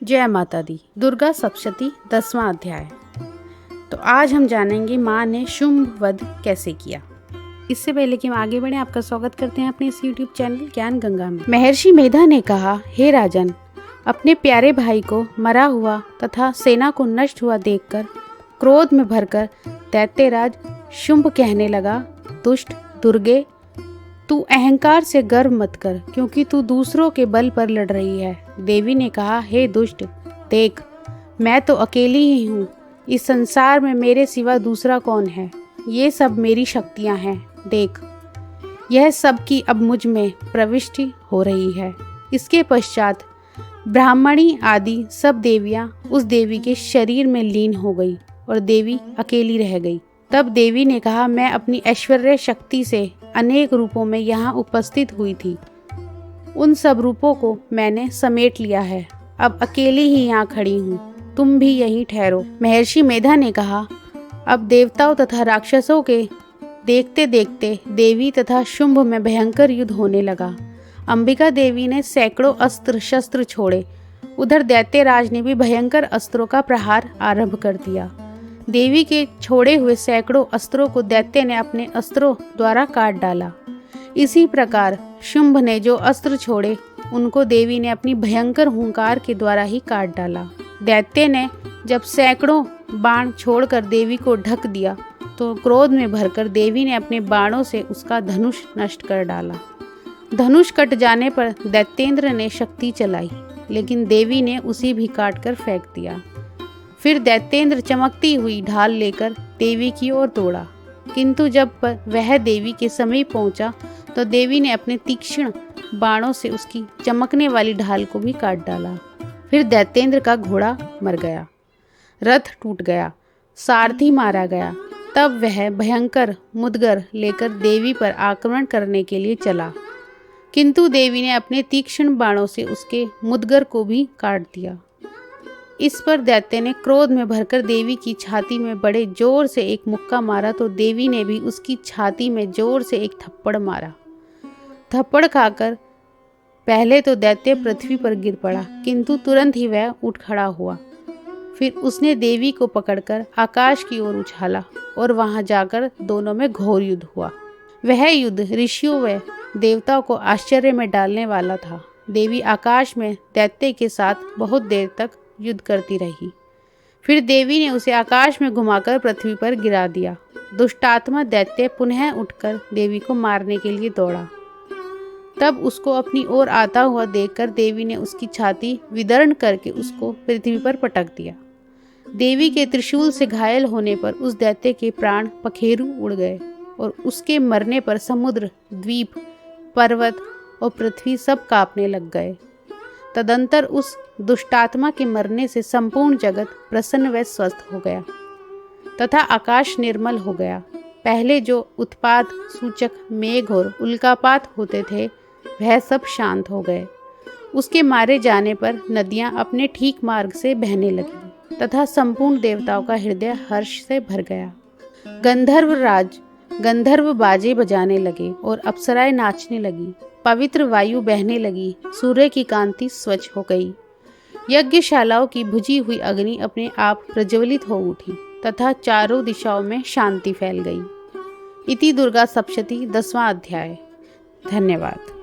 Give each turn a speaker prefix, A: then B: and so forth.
A: जय माता दी। दुर्गा सप्तशती 10वां अध्याय। तो आज हम जानेंगे माँ ने शुंभ वध कैसे किया। इससे पहले कि हम आगे बढ़े, आपका स्वागत करते हैं अपने इस YouTube चैनल ज्ञान गंगा में। महर्षि मेधा ने कहा, हे राजन, अपने प्यारे भाई को मरा हुआ तथा सेना को नष्ट हुआ देखकर क्रोध में भरकर दैत्यराज शुंभ कहने लगा, दुष्ट दुर्गे, तू अहंकार से गर्व मत कर, क्योंकि तू दूसरों के बल पर लड़ रही है। देवी ने कहा, हे दुष्ट, देख, मैं तो अकेली ही हूँ। इस संसार में मेरे सिवा दूसरा कौन है? ये सब मेरी शक्तियाँ हैं। देख, यह सब की अब मुझ में प्रविष्टि हो रही है। इसके पश्चात ब्राह्मणी आदि सब देवियाँ उस देवी के शरीर में लीन हो गई और देवी अकेली रह गई। तब देवी ने कहा, मैं अपनी ऐश्वर्य शक्ति से अनेक रूपों में यहाँ उपस्थित हुई थी। उन सब रूपों को मैंने समेट लिया है। अब अकेली ही यहाँ खड़ी हूँ, तुम भी यहीं ठहरो। महर्षि मेधा ने कहा, अब देवताओं तथा राक्षसों के देखते देखते देवी तथा शुंभ में भयंकर युद्ध होने लगा। अंबिका देवी ने सैकड़ों अस्त्र शस्त्र छोड़े। उधर दैत्यराज ने भी भयंकर अस्त्रों का प्रहार आरंभ कर दिया। देवी के छोड़े हुए सैकड़ों अस्त्रों को दैत्य ने अपने अस्त्रों द्वारा काट डाला। इसी प्रकार शुंभ ने जो अस्त्र छोड़े उनको देवी ने अपनी भयंकर हुंकार के द्वारा ही काट डाला। दैत्य ने जब सैकड़ों बाण छोड़कर देवी को ढक दिया तो क्रोध में भरकर देवी ने अपने बाणों से उसका धनुष नष्ट कर डाला। धनुष कट जाने पर दैत्येंद्र ने शक्ति चलाई, लेकिन देवी ने उसे भी काट कर फेंक दिया। फिर दैत्येंद्र चमकती हुई ढाल लेकर देवी की ओर दौड़ा, किंतु जब वह देवी के समीप पहुंचा तो देवी ने अपने तीक्ष्ण बाणों से उसकी चमकने वाली ढाल को भी काट डाला। फिर दैत्येंद्र का घोड़ा मर गया, रथ टूट गया, सारथी मारा गया। तब वह भयंकर मुदगर लेकर देवी पर आक्रमण करने के लिए चला, किंतु देवी ने अपने तीक्ष्ण बाणों से उसके मुदगर को भी काट दिया। इस पर दैत्य ने क्रोध में भरकर देवी की छाती में बड़े जोर से एक मुक्का मारा तो देवी ने भी उसकी छाती में जोर से एक थप्पड़ मारा। थप्पड़ खाकर पहले तो दैत्य पृथ्वी पर गिर पड़ा, किंतु तुरंत ही वह उठ खड़ा हुआ। फिर उसने देवी को पकड़कर आकाश की ओर उछाला और वहां जाकर दोनों में घोर युद्ध हुआ। वह युद्ध ऋषियों व देवताओं को आश्चर्य में डालने वाला था। देवी आकाश में दैत्य के साथ बहुत देर तक युद्ध करती रही। फिर देवी ने उसे आकाश में घुमाकर पृथ्वी पर गिरा दिया। दुष्टात्मा दैत्य पुनः उठकर देवी को मारने के लिए दौड़ा। तब उसको अपनी ओर आता हुआ देखकर देवी ने उसकी छाती विदर्ण करके उसको पृथ्वी पर पटक दिया। देवी के त्रिशूल से घायल होने पर उस दैत्य के प्राण पखेरु उड़ गए और उसके मरने पर समुद्र, द्वीप, पर्वत और पृथ्वी सब कांपने लग गए। तदंतर उस दुष्टात्मा के मरने से संपूर्ण जगत प्रसन्न व स्वस्थ हो गया तथा आकाश निर्मल हो गया। पहले जो उत्पात सूचक मेघ और उल्कापात होते थे वह सब शांत हो गए। उसके मारे जाने पर नदियां अपने ठीक मार्ग से बहने लगी तथा संपूर्ण देवताओं का हृदय हर्ष से भर गया। गंधर्व बाजे बजाने लगे और अप्सराएं नाचने लगी। पवित्र वायु बहने लगी, सूर्य की कांति स्वच्छ हो गई। यज्ञशालाओं की बुझी हुई अग्नि अपने आप प्रज्वलित हो उठी तथा चारों दिशाओं में शांति फैल गई। इति दुर्गा सप्तशती 10वां अध्याय। धन्यवाद।